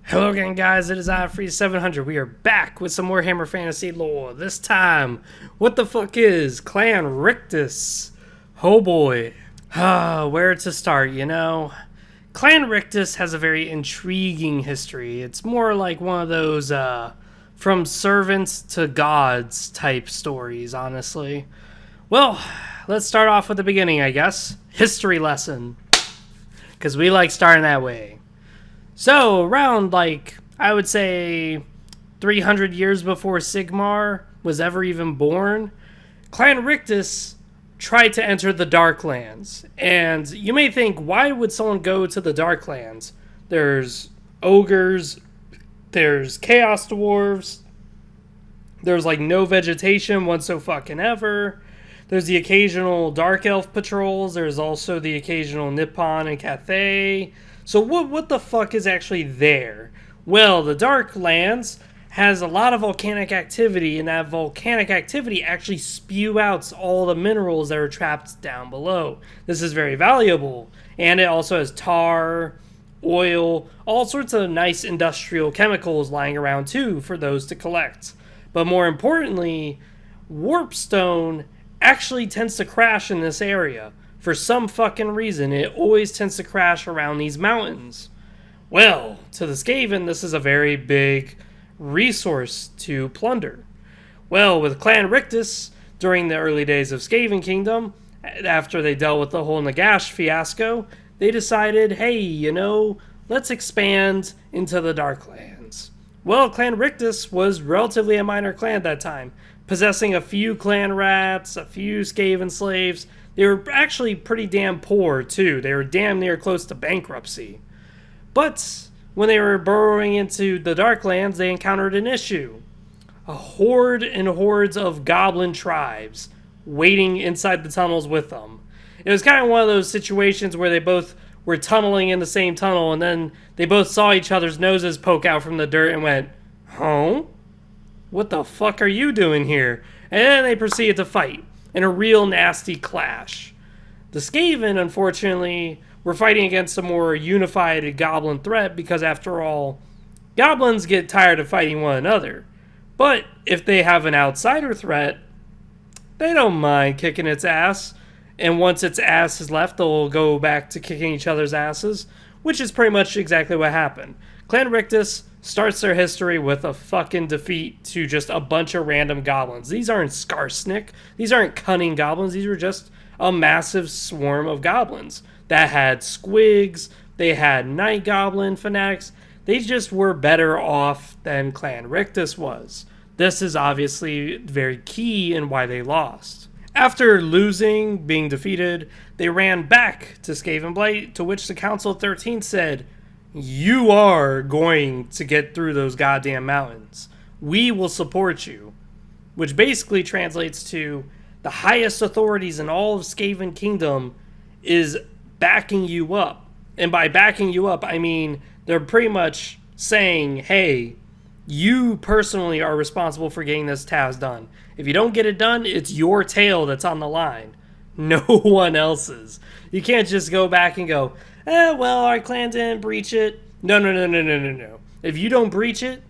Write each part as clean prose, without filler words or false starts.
Hello again, guys. It is iFree700. We are back with some Warhammer Fantasy lore. This time, what the fuck is Clan Rictus? Oh boy. Where to start, you know? Clan Rictus has a very intriguing history. It's more like one of those, from servants to gods type stories, honestly. Well, let's start off with the beginning, I guess. History lesson. Because we like starting that way. So, around, I would say 300 years before Sigmar was ever even born, Clan Rictus tried to enter the Darklands. And you may think, why would someone go to the Darklands? There's ogres, there's chaos dwarves, there's no vegetation whatsoever. There's the occasional Dark Elf patrols, there's also the occasional Nippon and Cathay. So what the fuck is actually there? Well, the Darklands has a lot of volcanic activity, and that volcanic activity actually spew out all the minerals that are trapped down below. This is very valuable, and it also has tar, oil, all sorts of nice industrial chemicals lying around too for those to collect. But more importantly, warpstone actually tends to crash in this area. For some fucking reason, it always tends to crash around these mountains. Well, to the Skaven, this is a very big resource to plunder. Well, with Clan Rictus, during the early days of Skaven Kingdom, after they dealt with the whole Nagash fiasco, they decided, hey, let's expand into the Darklands. Well, Clan Rictus was relatively a minor clan at that time, possessing a few clan rats, a few Skaven slaves. They were actually pretty damn poor, too. They were damn near close to bankruptcy. But when they were burrowing into the Darklands, they encountered an issue. A horde and hordes of goblin tribes waiting inside the tunnels with them. It was kind of one of those situations where they both were tunneling in the same tunnel, and then they both saw each other's noses poke out from the dirt and went, "Huh? What the fuck are you doing here?" And then they proceeded to fight in a real nasty clash. The Skaven, unfortunately, were fighting against a more unified goblin threat because, after all, goblins get tired of fighting one another. But if they have an outsider threat, they don't mind kicking its ass. And once its ass is left, they'll go back to kicking each other's asses, which is pretty much exactly what happened. Clan Rictus starts their history with a fucking defeat to just a bunch of random goblins. These aren't Skarsnik. These aren't cunning goblins. These were just a massive swarm of goblins that had squigs. They had night goblin fanatics. They just were better off than Clan Rictus was. This is obviously very key in why they lost. After losing, being defeated, they ran back to Skavenblight, to which the Council of 13 said, "You are going to get through those goddamn mountains. We will support you." Which basically translates to the highest authorities in all of Skaven Kingdom is backing you up. And by backing you up, I mean they're pretty much saying, hey, you personally are responsible for getting this task done. If you don't get it done, it's your tail that's on the line. No one else's. You can't just go back and go, well, our clan didn't breach it. No. If you don't breach it,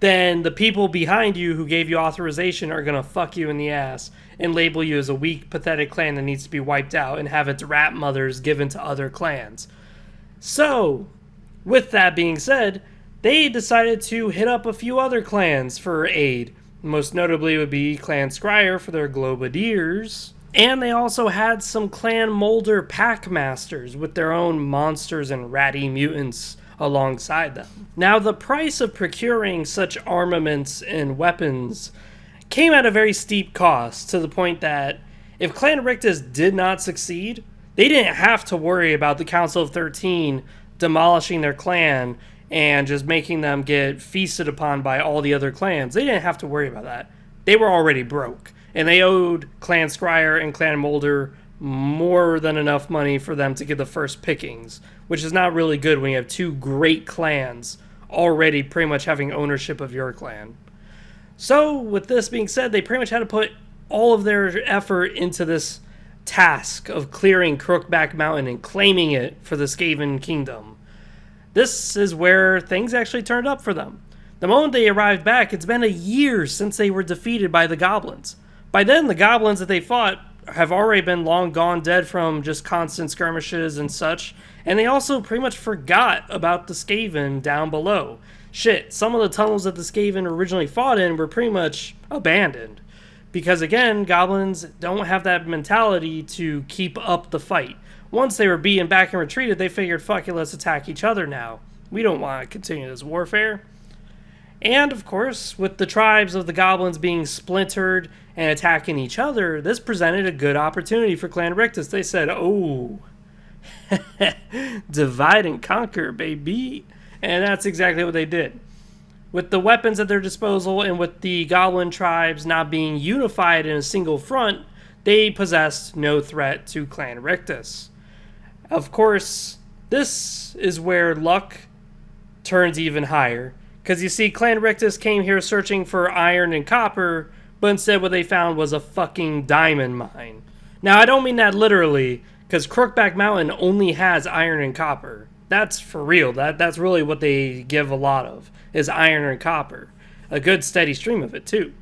then the people behind you who gave you authorization are going to fuck you in the ass and label you as a weak, pathetic clan that needs to be wiped out and have its rat mothers given to other clans. So, with that being said, they decided to hit up a few other clans for aid. Most notably would be Clan Scryer for their Globadiers. And they also had some Clan Molder Packmasters with their own monsters and ratty mutants alongside them. Now, the price of procuring such armaments and weapons came at a very steep cost, to the point that if Clan Rictus did not succeed, they didn't have to worry about the Council of 13 demolishing their clan and just making them get feasted upon by all the other clans. They didn't have to worry about that. They were already broke, and they owed Clan Scryer and Clan Molder more than enough money for them to get the first pickings, which is not really good when you have two great clans already pretty much having ownership of your clan. So, with this being said, they pretty much had to put all of their effort into this task of clearing Crookback Mountain and claiming it for the Skaven Kingdom. this is where things actually turned up for them. The moment they arrived back, it's been a year since they were defeated by the goblins. By then, the goblins that they fought have already been long gone dead from just constant skirmishes and such, and they also pretty much forgot about the Skaven down below. Shit, some of the tunnels that the Skaven originally fought in were pretty much abandoned. Because again, goblins don't have that mentality to keep up the fight. Once they were beaten back and retreated, they figured, fuck it, let's attack each other now. We don't want to continue this warfare. And of course, with the tribes of the goblins being splintered and attacking each other, this presented a good opportunity for Clan Rictus. They said, oh, divide and conquer, baby. And that's exactly what they did. With the weapons at their disposal and with the goblin tribes not being unified in a single front, they possessed no threat to Clan Rictus. Of course, this is where luck turns even higher. Because you see, Clan Rictus came here searching for iron and copper, but instead what they found was a fucking diamond mine. Now, I don't mean that literally, because Crookback Mountain only has iron and copper. That's for real. That's really what they give a lot of, is iron and copper. A good steady stream of it, too.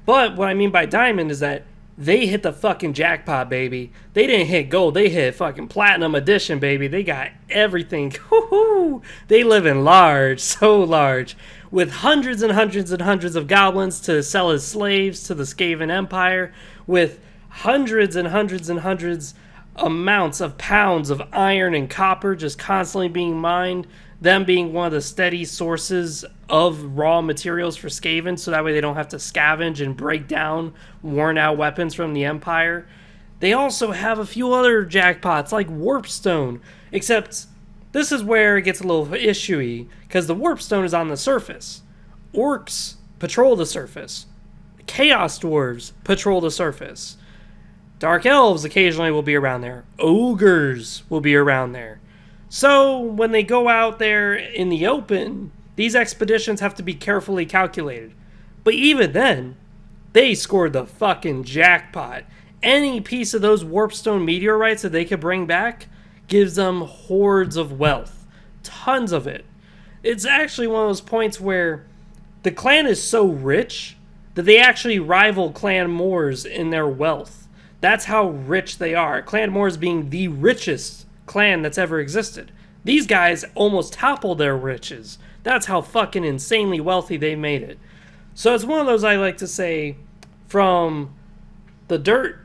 But what I mean by diamond is that they hit the fucking jackpot, baby. They didn't hit gold. They hit fucking platinum edition, baby. They got everything. Woo-hoo! They live in large, so large. With hundreds and hundreds and hundreds of goblins to sell as slaves to the Skaven Empire. With hundreds and hundreds and hundreds amounts of pounds of iron and copper just constantly being mined. Them being one of the steady sources of raw materials for Skaven, so that way they don't have to scavenge and break down worn-out weapons from the Empire. They also have a few other jackpots, like Warpstone, except this is where it gets a little issue-y, because the Warpstone is on the surface. Orcs patrol the surface. Chaos Dwarves patrol the surface. Dark Elves occasionally will be around there. Ogres will be around there. So, when they go out there in the open, these expeditions have to be carefully calculated. But even then, they scored the fucking jackpot. Any piece of those Warpstone meteorites that they could bring back gives them hordes of wealth. Tons of it. It's actually one of those points where the clan is so rich that they actually rival Clan Moors in their wealth. That's how rich they are. Clan Moors being the richest clan that's ever existed. These guys almost topple their riches. That's how fucking insanely wealthy they made it. So it's one of those, I like to say, from the dirt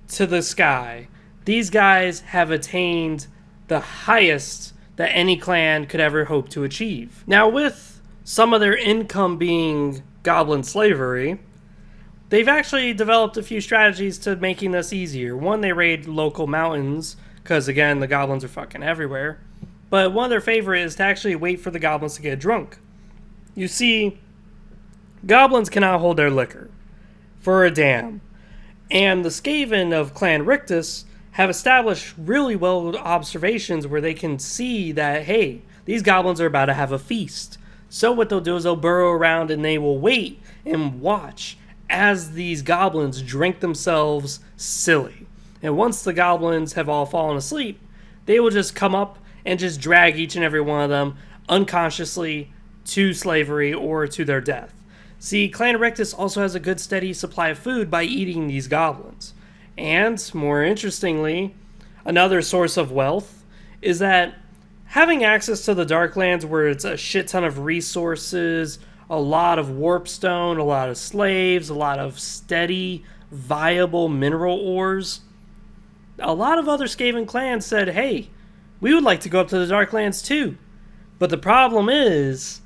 to the sky, these guys have attained the highest that any clan could ever hope to achieve. Now, with some of their income being goblin slavery, they've actually developed a few strategies to making this easier. One, they raid local mountains, because, again, the goblins are fucking everywhere. But one of their favorite is to actually wait for the goblins to get drunk. You see, goblins cannot hold their liquor for a damn. And the Skaven of Clan Rictus have established really well observations where they can see that, hey, these goblins are about to have a feast. So what they'll do is they'll burrow around and they will wait and watch as these goblins drink themselves silly. And once the goblins have all fallen asleep, they will just come up and just drag each and every one of them unconsciously to slavery or to their death. See, Clan Rictus also has a good steady supply of food by eating these goblins. And, more interestingly, another source of wealth is that having access to the Darklands where it's a shit ton of resources, a lot of warpstone, a lot of slaves, a lot of steady, viable mineral ores, a lot of other Skaven clans said, hey, we would like to go up to the Darklands too. But the problem is,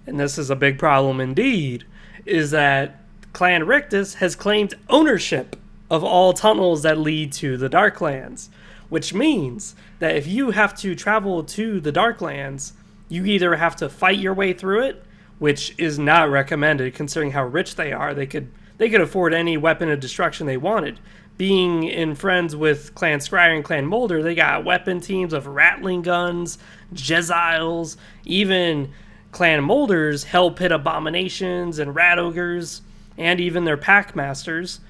and this is a big problem indeed, is that Clan Rictus has claimed ownership of all tunnels that lead to the Darklands. Which means that if you have to travel to the Darklands, you either have to fight your way through it, which is not recommended considering how rich they are. They could afford any weapon of destruction they wanted. Being in friends with Clan Scryer and Clan Molder, they got weapon teams of rattling guns, Jeziles, even Clan Molder's Hell Pit Abominations and Rat Ogres, and even their Pack Masters.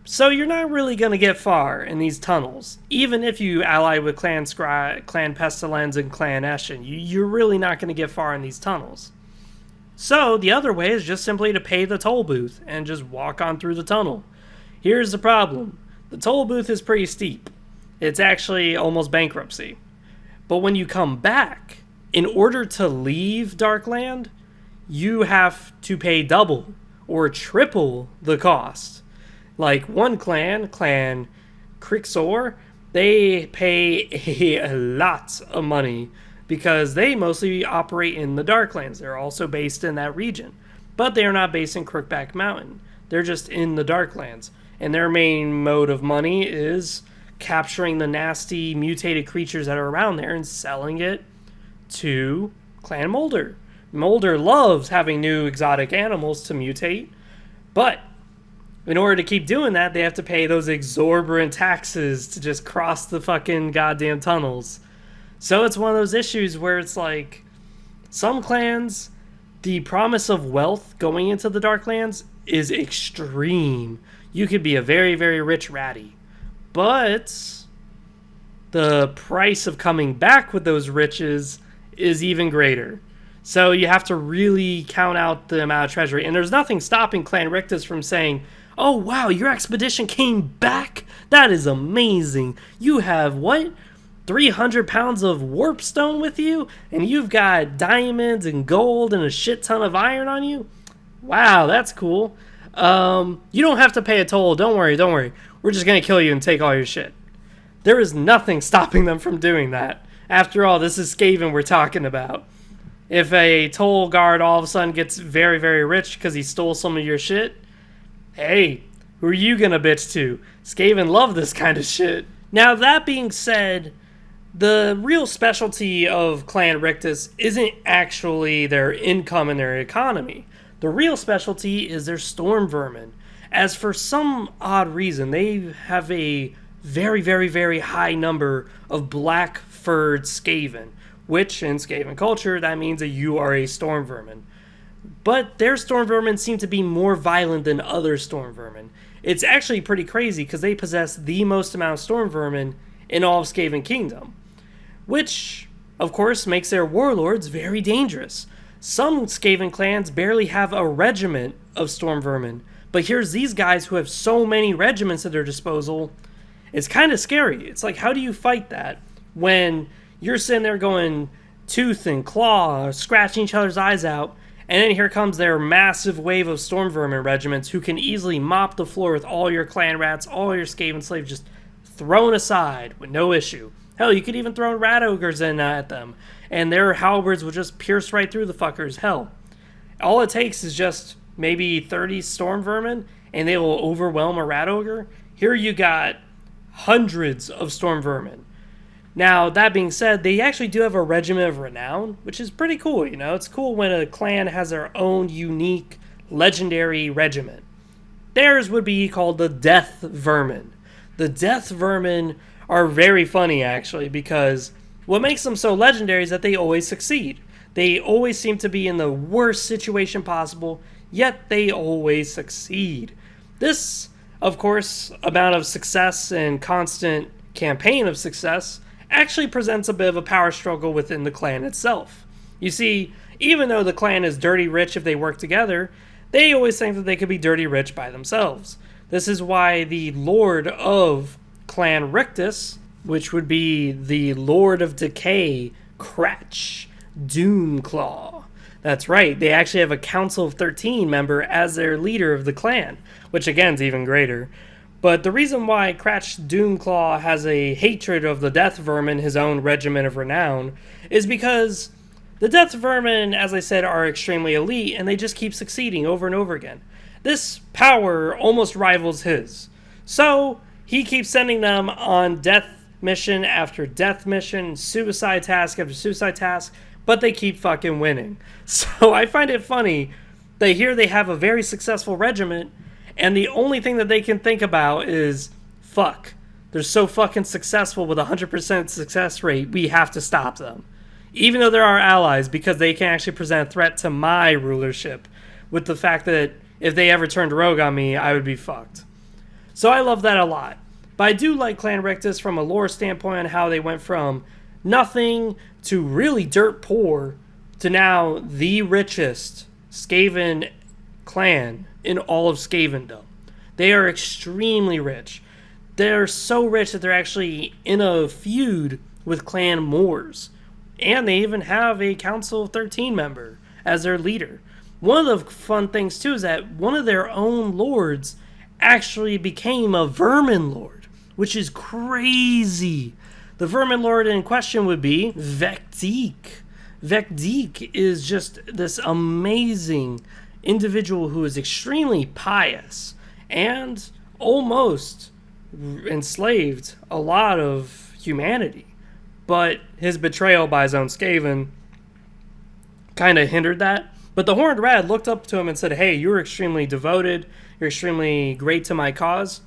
So you're not really going to get far in these tunnels. Even if you ally with Clan Pestilens and Clan Eshin, you're really not going to get far in these tunnels. So the other way is just simply to pay the toll booth and just walk on through the tunnel. Here's the problem. The toll booth is pretty steep. It's actually almost bankruptcy. But when you come back, in order to leave Darkland, you have to pay double or triple the cost. Like one clan, Clan Crixor, they pay a lot of money because they mostly operate in the Darklands. They're also based in that region. But they are not based in Crookback Mountain. They're just in the Darklands. And their main mode of money is capturing the nasty mutated creatures that are around there and selling it to Clan Molder. Molder loves having new exotic animals to mutate, but in order to keep doing that, they have to pay those exorbitant taxes to just cross the fucking goddamn tunnels. So it's one of those issues where it's like, some clans, the promise of wealth going into the Darklands is extreme. You could be a very, very rich ratty. But the price of coming back with those riches is even greater. So you have to really count out the amount of treasury. And there's nothing stopping Clan Rictus from saying, oh wow, your expedition came back? That is amazing. You have, what? 300 pounds of warp stone with you? And you've got diamonds and gold and a shit ton of iron on you? Wow, that's cool. You don't have to pay a toll. Don't worry. We're just going to kill you and take all your shit. There is nothing stopping them from doing that. After all, this is Skaven we're talking about. If a toll guard all of a sudden gets very, very rich because he stole some of your shit, hey, who are you going to bitch to? Skaven love this kind of shit. Now, that being said, the real specialty of Clan Rictus isn't actually their income and their economy. The real specialty is their storm vermin. As for some odd reason, they have a very, very, very high number of black-furred Skaven, which in Skaven culture, that means that you are a storm vermin. But their storm vermin seem to be more violent than other storm vermin. It's actually pretty crazy because they possess the most amount of storm vermin in all of Skaven Kingdom, which, of course, makes their warlords very dangerous. Some Skaven clans barely have a regiment of storm vermin, but here's these guys who have so many regiments at their disposal. It's kind of scary. It's like, how do you fight that when you're sitting there going tooth and claw, scratching each other's eyes out, and then here comes their massive wave of storm vermin regiments who can easily mop the floor with all your clan rats, all your Skaven slaves just thrown aside with no issue. Hell, you could even throw rat ogres in at them, and their halberds will just pierce right through the fuckers. Hell, all it takes is just maybe 30 storm vermin, and they will overwhelm a rat ogre. Here you got hundreds of storm vermin. Now, that being said, they actually do have a regiment of renown, which is pretty cool, you know? It's cool when a clan has their own unique, legendary regiment. Theirs would be called the Death Vermin. The Death Vermin are very funny, actually, because what makes them so legendary is that they always succeed. They always seem to be in the worst situation possible, yet they always succeed. This, of course, amount of success and constant campaign of success actually presents a bit of a power struggle within the clan itself. You see, even though the clan is dirty rich if they work together, they always think that they could be dirty rich by themselves. This is why the Lord of Clan Rictus, which would be the Lord of Decay, Cratch Doomclaw. That's right, they actually have a Council of 13 member as their leader of the clan, which again is even greater. But the reason why Cratch Doomclaw has a hatred of the Death Vermin, his own regiment of renown, is because the Death Vermin, as I said, are extremely elite, and they just keep succeeding over and over again. This power almost rivals his. So, he keeps sending them on death mission after death mission, suicide task after suicide task, but they keep fucking winning. So, I find it funny that here they have a very successful regiment, and the only thing that they can think about is, fuck, they're so fucking successful with a 100% success rate, we have to stop them. Even though they're our allies, because they can actually present a threat to my rulership, with the fact that if they ever turned rogue on me, I would be fucked. So I love that a lot. But I do like Clan Rictus from a lore standpoint on how they went from nothing to really dirt poor to now the richest Skaven clan in all of Skavendom. They are extremely rich. They're so rich that they're actually in a feud with Clan Moors. And they even have a Council of 13 member as their leader. One of the fun things, too, is that one of their own lords actually became a Vermin Lord, which is crazy. The Vermin Lord in question would be Vecteek. Vecteek is just this amazing individual who is extremely pious and almost enslaved a lot of humanity. But his betrayal by his own Skaven kind of hindered that. But the Horned Rat looked up to him and said, hey, you're extremely devoted. You're extremely great to my cause.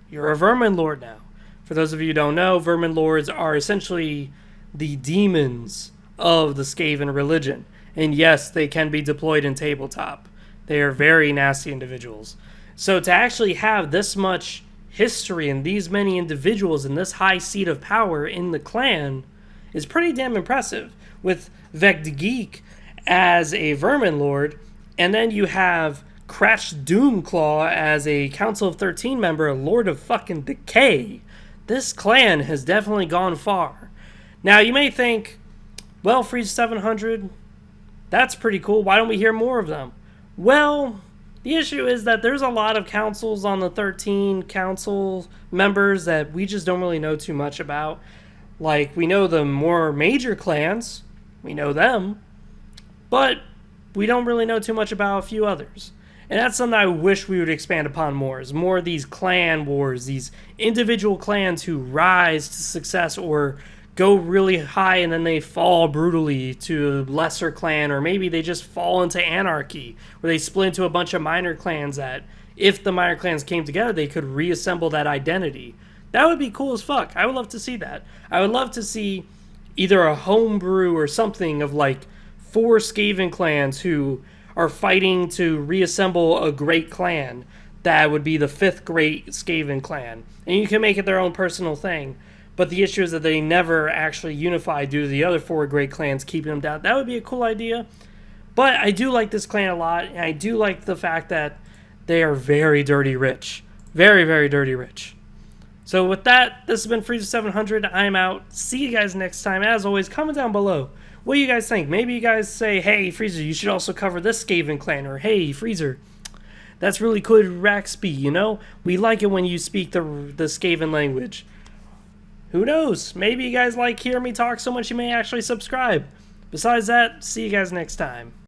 You're a Vermin Lord now. For those of you who don't know, Vermin Lords are essentially the demons of the Skaven religion. And yes, they can be deployed in tabletop. They are very nasty individuals. So to actually have this much history and these many individuals in this high seat of power in the clan is pretty damn impressive. With Vecteek as a Vermin Lord, and then you have Crash Doomclaw as a Council of 13 member, a Lord of fucking Decay. This clan has definitely gone far. Now you may think, well, Frieza 700, that's pretty cool. Why don't we hear more of them? Well, the issue is that there's a lot of councils on the 13 council members that we just don't really know too much about. Like, we know the more major clans, we know them, but we don't really know too much about a few others. And that's something I wish we would expand upon more, is more of these clan wars, these individual clans who rise to success or go really high and then they fall brutally to a lesser clan, or maybe they just fall into anarchy, where they split into a bunch of minor clans that, if the minor clans came together, they could reassemble that identity. That would be cool as fuck. I would love to see that. I would love to see either a homebrew or something of like 4 Skaven clans who are fighting to reassemble a great clan that would be the 5th great Skaven clan. And you can make it their own personal thing. But the issue is that they never actually unify due to the other 4 great clans keeping them down. That would be a cool idea. But I do like this clan a lot, and I do like the fact that they are very dirty rich. Very, very dirty rich. So with that, this has been Frieza 700. I'm out. See you guys next time. As always, comment down below. What do you guys think? Maybe you guys say, hey, Freezer, you should also cover this Skaven clan. Or, hey, Freezer, that's really cool Raxby, you know? We like it when you speak the Skaven language. Who knows? Maybe you guys like hearing me talk so much you may actually subscribe. Besides that, see you guys next time.